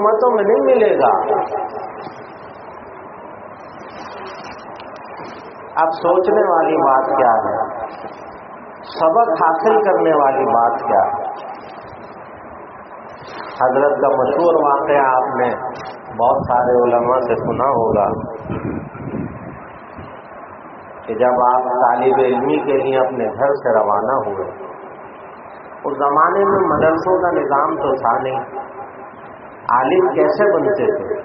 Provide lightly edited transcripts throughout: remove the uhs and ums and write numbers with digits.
امتوں میں نہیں ملے گا۔ اب سوچنے والی بات کیا ہے، سبق حاصل کرنے والی بات کیا ہے؟ حضرت کا مشہور واقعہ آپ نے بہت سارے علماء سے سنا ہوگا کہ جب آپ طالب علمی کے لیے اپنے گھر سے روانہ ہوئے، اس زمانے میں مدرسوں کا نظام تو تھا نہیں، عالم کیسے بنتے تھے؟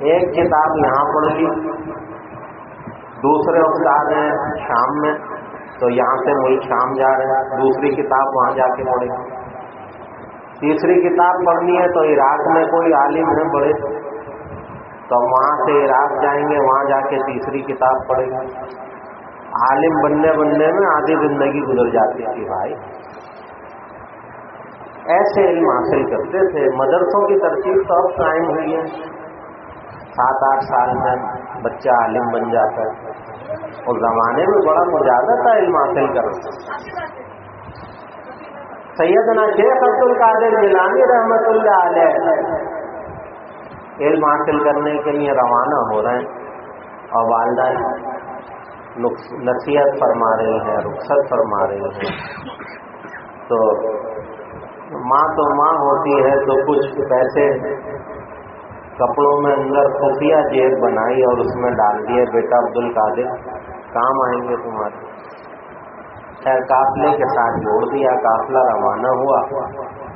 ایک کتاب یہاں پڑھ لی، دوسرے استاد ہیں شام میں تو یہاں سے ملک شام جا رہے ہیں، دوسری کتاب وہاں جا کے پڑھیں، تیسری کتاب پڑھنی ہے تو عراق میں کوئی عالم ہے بڑے تو وہاں سے عراق جائیں گے، وہاں جا کے تیسری کتاب پڑھیں گے۔ عالم بننے میں آدھی زندگی گزر جاتی تھی بھائی۔ ایسے علم حاصل کرتے تھے۔ مدرسوں کی ترتیب تو اب قائم ہوئی ہے، 7-8 سال میں بچہ عالم بن جاتا ہے، اور زمانے میں بڑا مجاہدہ تھا علم حاصل کرنا۔ سیدنا شیخ عبد القادر جیلانی رحمۃ اللہ علیہ علم حاصل کرنے کے لیے روانہ ہو رہے ہیں، اور والدہ نصیحت فرما رہی ہیں، رخصت فرما رہی ہیں، تو ماں ہوتی ہے تو کچھ پیسے کپڑوں میں اندر خفیہ جیب بنائی اور اس میں ڈال دیے، بیٹا عبد القادر کام آئیں گے تمہارے۔ خیر قافلے کے ساتھ جوڑ دیا، قافلہ روانہ ہوا،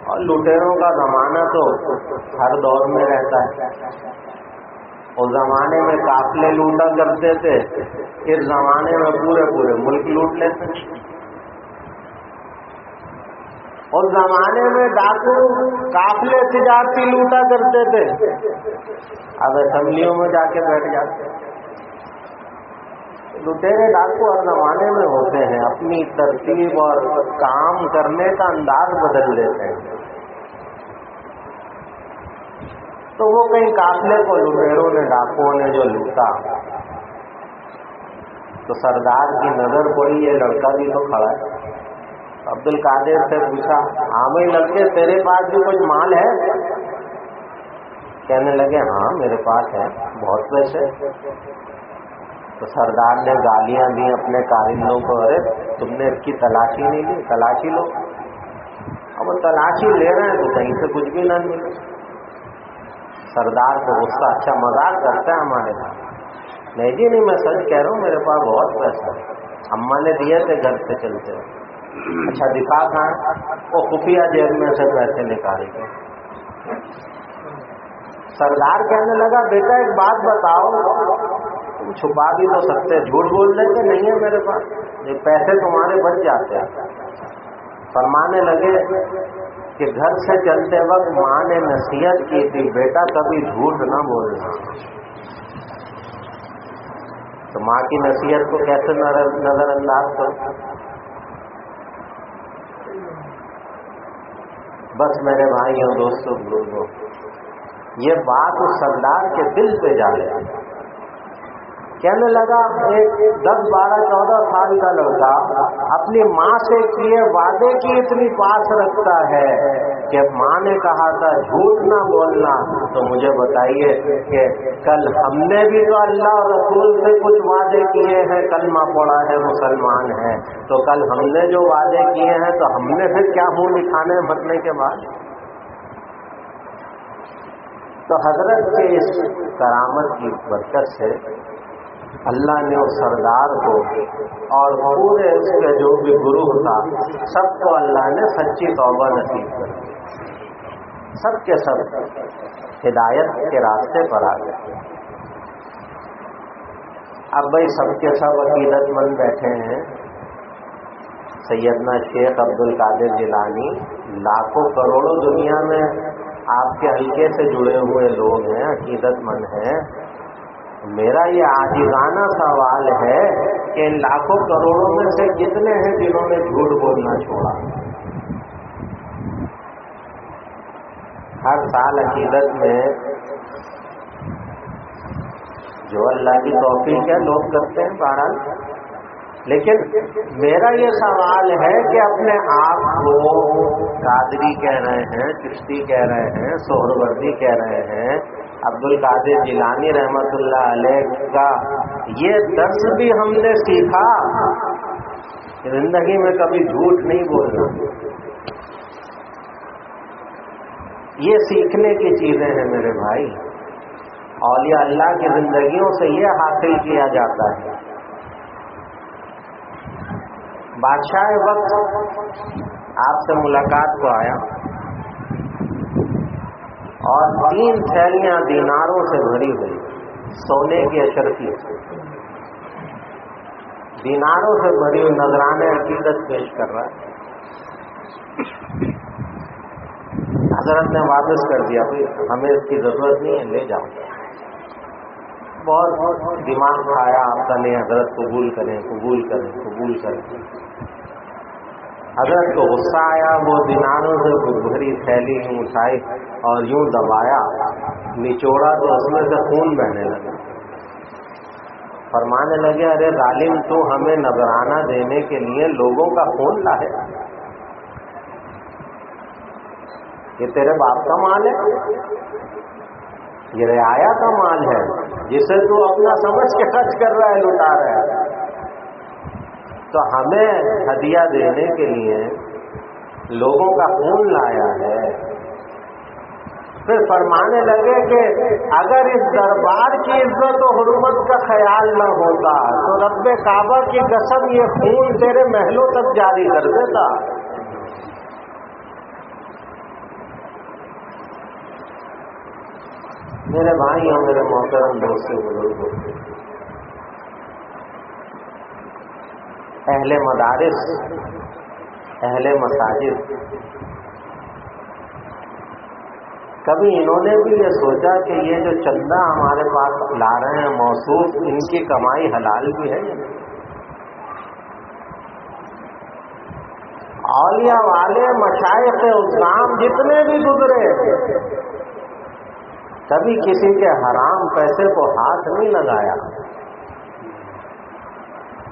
اور لٹیروں کا زمانہ تو ہر دور میں رہتا ہے۔ اس زمانے میں قافلے لوٹا کرتے تھے، اس زمانے میں پورے ملک لوٹ لیتے۔ اس زمانے میں ڈاکو قافلے تجارتی لوٹا کرتے تھے، اب اسمبلیوں میں جا کے بیٹھ جاتے۔ لٹیرے ڈاکو ہر زمانے میں ہوتے ہیں، اپنی ترتیب اور کام کرنے کا انداز بدل لیتے ہیں۔ تو وہ کئی قافلے کو لٹیروں نے، ڈاکوؤں نے جو لوٹا، تو سردار کی نظر پڑی، یہ لڑکا بھی تو کھڑا ہے۔ عبد القادر سے پوچھا، ہاں بھائی لڑکے تیرے پاس بھی کچھ مال ہے؟ کہنے لگے ہاں میرے پاس ہے بہت پیسے۔ تو سردار نے گالیاں دی اپنے کارندوں کو، ارے تم نے اس کی تلاشی نہیں لی، تلاشی لو۔ اب وہ تلاشی لے رہے ہیں تو کہیں سے کچھ بھی نہ ملے۔ سردار کو غصہ، اچھا مذاق کرتا ہے ہمارے ساتھ؟ نہیں جی نہیں، میں سچ کہہ رہا ہوں، میرے پاس بہت پیسہ ہے، اماں نے دیے تھے گھر سے چلتے۔ اچھا دکھا کہاں؟ وہ خفیہ جیب میں سے پیسے نکالے گئے۔ سردار کہنے لگا بیٹا ایک بات بتاؤ، تم چھپا بھی تو سکتے، جھوٹ بول دیتے نہیں ہے میرے پاس، یہ پیسے تمہارے بچ جاتے ہیں۔ فرمانے لگے کہ گھر سے چلتے وقت ماں نے نصیحت کی تھی، بیٹا کبھی جھوٹ نہ بولنا۔ تو ماں کی نصیحت کو کیسے نظر انداز کرو؟ بس میرے بھائیوں دوستوں بزرگوں، یہ بات اس سردار کے دل پہ جا رہی ہے۔ کہنے لگا ایک 10, 12, 14 سال کا لڑکا اپنی ماں سے کیے وعدے کی اتنی پاس رکھتا ہے کہ ماں نے کہا تھا جھوٹ نہ بولنا، تو مجھے بتائیے کہ کل ہم نے بھی تو اللہ اور رسول سے کچھ وعدے کیے ہیں، کلمہ پڑھا ہے، مسلمان ہے، تو کل ہم نے جو وعدے کیے ہیں تو ہم نے پھر کیا منہ دکھانے مرنے کے بعد؟ تو حضرت کے اس کرامت کی برکت سے اللہ نے اس سردار کو اور پورے اس کے جو بھی گروہ تھا سب کو اللہ نے سچی توبہ نصیب کر دی، سب کے سب ہدایت کے راستے پر آ گئے۔ اب بھائی سب کے سب عقیدت مند بیٹھے ہیں، سیدنا شیخ عبد القادر جیلانی لاکھوں کروڑوں دنیا میں آپ کے حلقے سے جڑے ہوئے لوگ ہیں، عقیدت مند ہیں۔ میرا یہ عاجزانہ سوال ہے کہ ان لاکھوں کروڑوں میں سے کتنے ہیں جنہوں نے جھوٹ بولنا چھوڑا؟ ہر سال عقیدت میں جو اللہ کی توفیق ہے لوگ کرتے ہیں بہرحال، لیکن میرا یہ سوال ہے کہ اپنے آپ کو قادری کہہ رہے ہیں، چشتی کہہ رہے ہیں، سہروردی کہہ رہے ہیں، عبد القادر جیلانی رحمت اللہ علیہ کا یہ درس بھی ہم نے سیکھا، زندگی میں کبھی جھوٹ نہیں بولنا۔ یہ سیکھنے کی چیزیں ہیں میرے بھائی، اولیاء اللہ کی زندگیوں سے یہ حاصل کیا جاتا ہے۔ بادشاہ وقت آپ سے ملاقات کو آیا اور 3 تھیلیاں دیناروں سے بھری ہوئی، سونے کی اشرفی دیناروں سے بھری ہوئی نذرانے عقیدت پیش کر رہا ہے۔ حضرت نے واپس کر دیا، بھائی ہمیں اس کی ضرورت نہیں ہے، لے جاؤ۔ بہت دماغ کھایا آپ کا، نہیں حضرت قبول کریں قبول کریں قبول کریں۔ حضرت کو غصہ آیا، وہ دیناروں سے بھری تھیلی یوں اٹھائی اور یوں دبایا، نچوڑا تو اس میں سے خون بہنے لگا۔ فرمانے لگے، ارے ظالم، تو ہمیں نذرانہ دینے کے لیے لوگوں کا خون لائے، یہ تیرے باپ کا مال ہے، یہ رعایا کا مال ہے جسے تو اپنا سمجھ کے خرچ کر رہا ہے، لٹا رہا ہے، تو ہمیں ہدیہ دینے کے لیے لوگوں کا خون لایا ہے۔ پھر فرمانے لگے کہ اگر اس دربار کی عزت و حرمت کا خیال نہ ہوتا تو رب کعبہ کی قسم یہ خون تیرے محلوں تک جاری کر دیتا۔ میرے بھائی اور میرے محترم دوستوں بزرگوں، اہل مدارس، اہل مساجد، کبھی انہوں نے بھی یہ سوچا کہ یہ جو چندہ ہمارے پاس لا رہے ہیں موصوف، ان کی کمائی حلال بھی ہے؟ اولیاء والے، مشائخ اسلام جتنے بھی گزرے، کبھی کسی کے حرام پیسے کو ہاتھ نہیں لگایا۔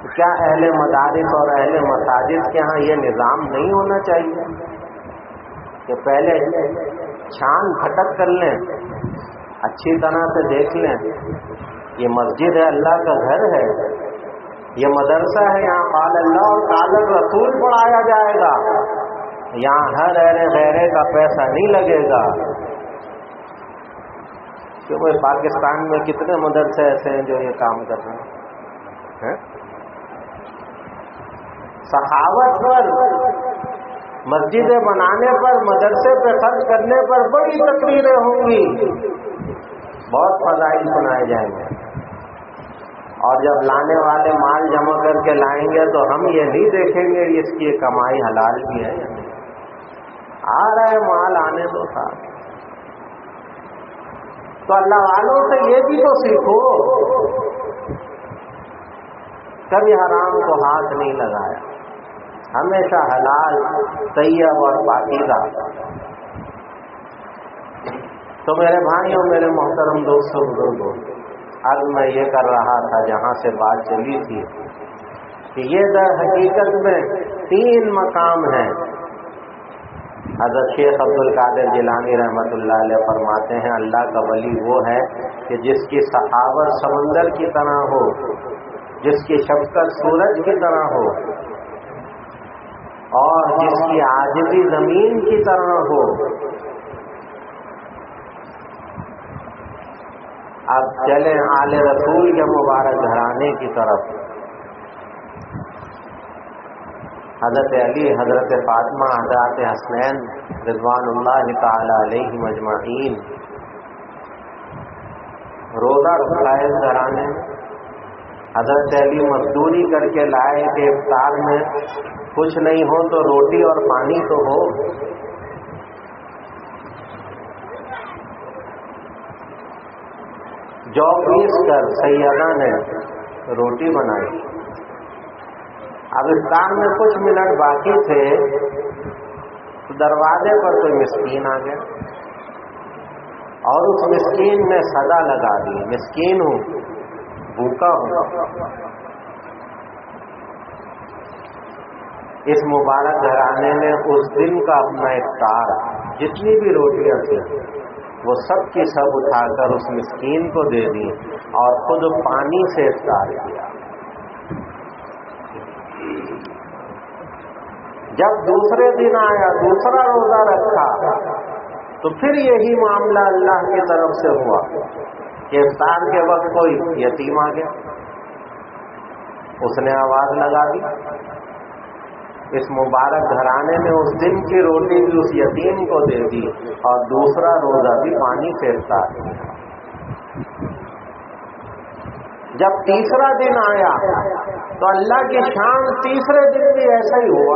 کیا اہل مدارس اور اہل مساجد کے ہاں یہ نظام نہیں ہونا چاہیے کہ پہلے چھان پھٹک کر لیں، اچھی طرح سے دیکھ لیں، یہ مسجد ہے، اللہ کا گھر ہے، یہ مدرسہ ہے، یہاں قال اللہ اور قال الرسول پڑھایا جائے گا، یہاں ہر غیرے کا پیسہ نہیں لگے گا۔ کہ پاکستان میں کتنے مدرسے ایسے ہیں جو یہ کام کر رہے ہیں؟ سخاوت پر، مسجدیں بنانے پر، مدرسے پہ خرچ کرنے پر بڑی تقریریں ہوں گی، بہت فضائل سنائے جائیں گے، اور جب لانے والے مال جمع کر کے لائیں گے تو ہم یہ نہیں دیکھیں گے اس کی کمائی حلال بھی ہے، آ رہا ہے مال، آنے دو صاحب۔ تو اللہ والوں سے یہ بھی تو سیکھو، کبھی حرام کو ہاتھ نہیں لگایا، ہمیشہ حلال، طیب اور پاکیزہ۔ تو میرے بھائیوں، میرے محترم دوستوں بزرگوں، اب میں یہ کر رہا تھا جہاں سے بات چلی تھی کہ یہ در حقیقت میں 3 مقام ہیں۔ حضرت شیخ عبد القادر جیلانی رحمت اللہ علیہ فرماتے ہیں، اللہ کا ولی وہ ہے کہ جس کی سخاوت سمندر کی طرح ہو، جس کی شفقت سورج کی طرح ہو، اور جس کی عاجزی زمین کی طرح ہو۔ اب چلیں آل رسول کے مبارک گھرانے کی طرف۔ حضرت علی، حضرت فاطمہ، حضرت حسنین رضوان اللہ تعالی علیہم اجمعین روزہ رکھا ہے اس گھرانے میں۔ حضرت علی مزدوری کر کے لائے کہ افطار میں کچھ نہیں ہو تو روٹی اور پانی تو ہو۔ جو پیس کر سیدہ نے روٹی بنائی۔ اب افطار میں کچھ منٹ باقی تھے تو دروازے پر کوئی مسکین آ گیا اور اس مسکین نے صدا لگا دی، مسکین ہوں، بھوکا ہوں۔ اس مبارک گھرانے نے اس دن کا اپنا افطار جتنی بھی روٹیاں تھیں وہ سب کی سب اٹھا کر اس مسکین کو دے دی اور خود پانی سے افطار کیا۔ جب دوسرے دن آیا، دوسرا روزہ رکھا، تو پھر یہی معاملہ اللہ کی طرف سے ہوا کہ افطار کے وقت کوئی یتیم آ گیا، اس نے آواز لگا دی۔ اس مبارک گھرانے نے اس دن کی روٹی بھی اس یتیم کو دے دی اور دوسرا روزہ بھی پانی سے افطار کیا۔ جب تیسرا دن آیا تو اللہ کی شان تیسرے دن بھی ایسا ہی ہوا۔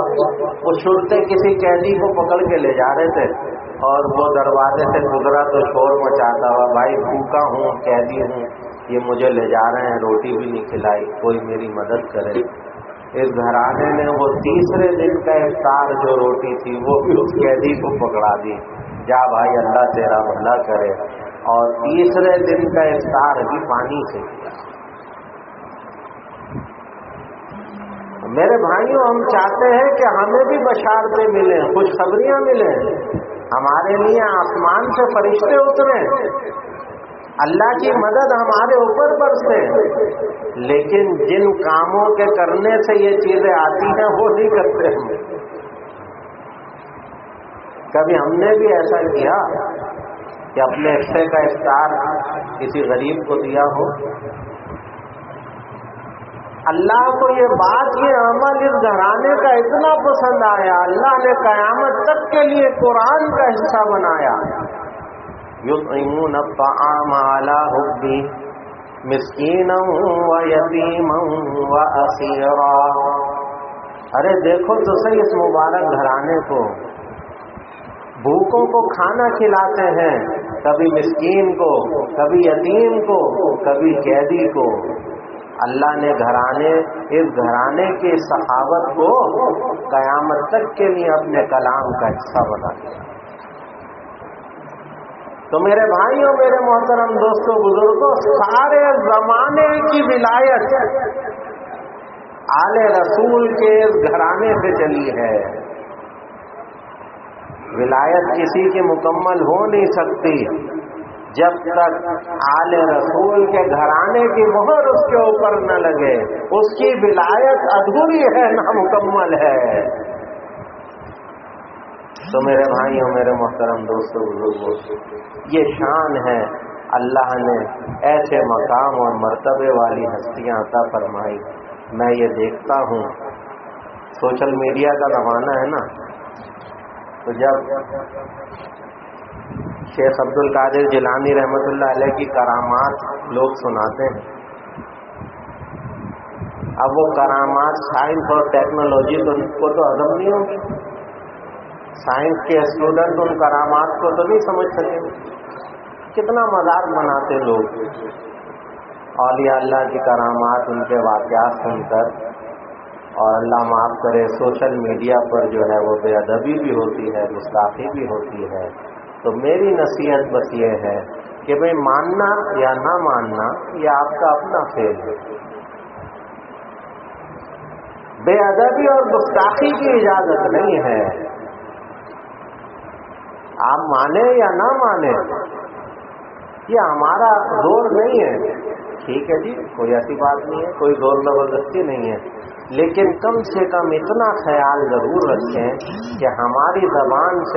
وہ شرطے کسی قیدی کو پکڑ کے لے جا رہے تھے اور وہ دروازے سے گزرا تو شور مچاتا ہوا، بھائی بھوکا ہوں، قیدی ہوں، یہ مجھے لے جا رہے ہیں، روٹی بھی نہیں کھلائی، کوئی میری مدد کرے۔ اس گھرانے نے وہ تیسرے دن کا افطار جو روٹی تھی وہ بھی اس قیدی کو پکڑا دی، جا بھائی اللہ تیرا بھلا کرے، اور تیسرے دن کا افطار بھی پانی سے کیا۔ میرے بھائیوں، ہم چاہتے ہیں کہ ہمیں بھی بشارتیں ملیں، خوشخبریاں ملیں، ہمارے لیے آسمان سے فرشتے اتریں، اللہ کی مدد ہمارے اوپر برسے، لیکن جن کاموں کے کرنے سے یہ چیزیں آتی ہیں وہ نہیں کرتے ہم۔ کبھی ہم نے بھی ایسا کیا کہ اپنے حصے کا افطار کسی غریب کو دیا ہو؟ اللہ کو یہ بات، یہ عمل اس گھرانے کا اتنا پسند آیا، اللہ نے قیامت تک کے لیے قرآن کا حصہ بنایا۔ یطعمون الطعام علی حبہ مسکینا ویتیما واسیرا۔ ارے دیکھو تو صحیح اس مبارک گھرانے کو، بھوکوں کو کھانا کھلاتے ہیں، کبھی مسکین کو، کبھی یتیم کو، کبھی قیدی کو۔ اللہ نے اس گھرانے کی سخاوت کو قیامت تک کے لیے اپنے کلام کا حصہ بنا دیا۔ تو میرے بھائیوں، میرے محترم دوستوں، بزرگوں، سارے زمانے کی ولایت آل رسول کے اس گھرانے سے چلی ہے۔ ولایت کسی کی مکمل ہو نہیں سکتی جب تک آل رسول کے گھرانے کی مہر اس کے اوپر نہ لگے، اس کی ولایت ادھوری ہے، نامکمل ہے۔ تو میرے بھائیوں، میرے محترم دوستوں، بزرگوں، یہ شان ہے اللہ نے ایسے مقام اور مرتبے والی ہستیاں عطا فرمائی۔ میں یہ دیکھتا ہوں، سوشل میڈیا کا زمانہ ہے نا، تو جب شیخ عبد القادر جیلانی رحمۃ اللہ علیہ کی کرامات لوگ سناتے ہیں، اب وہ کرامات سائنس اور ٹیکنالوجی تو ان کو تو ہضم نہیں ہوگی، سائنس کے اسٹوڈنٹ ان کرامات کو تو نہیں سمجھ سکیں۔ کتنا مذاق بناتے لوگ اولیاء اللہ کی کرامات، ان کے واقعات سن کر، اور اللہ معاف کرے سوشل میڈیا پر جو ہے وہ بے ادبی بھی ہوتی ہے، گستاخی بھی ہوتی ہے۔ تو میری نصیحت بس یہ ہے کہ بھئی ماننا یا نہ ماننا یہ آپ کا اپنا فیل ہے، بے ادبی اور گستاخی کی اجازت نہیں ہے۔ آپ مانیں یا نہ مانیں یہ ہمارا زور نہیں ہے، ٹھیک ہے جی، کوئی ایسی بات نہیں ہے، کوئی زور زبردستی نہیں ہے، لیکن کم سے کم اتنا خیال ضرور رکھیں کہ ہماری زبان سے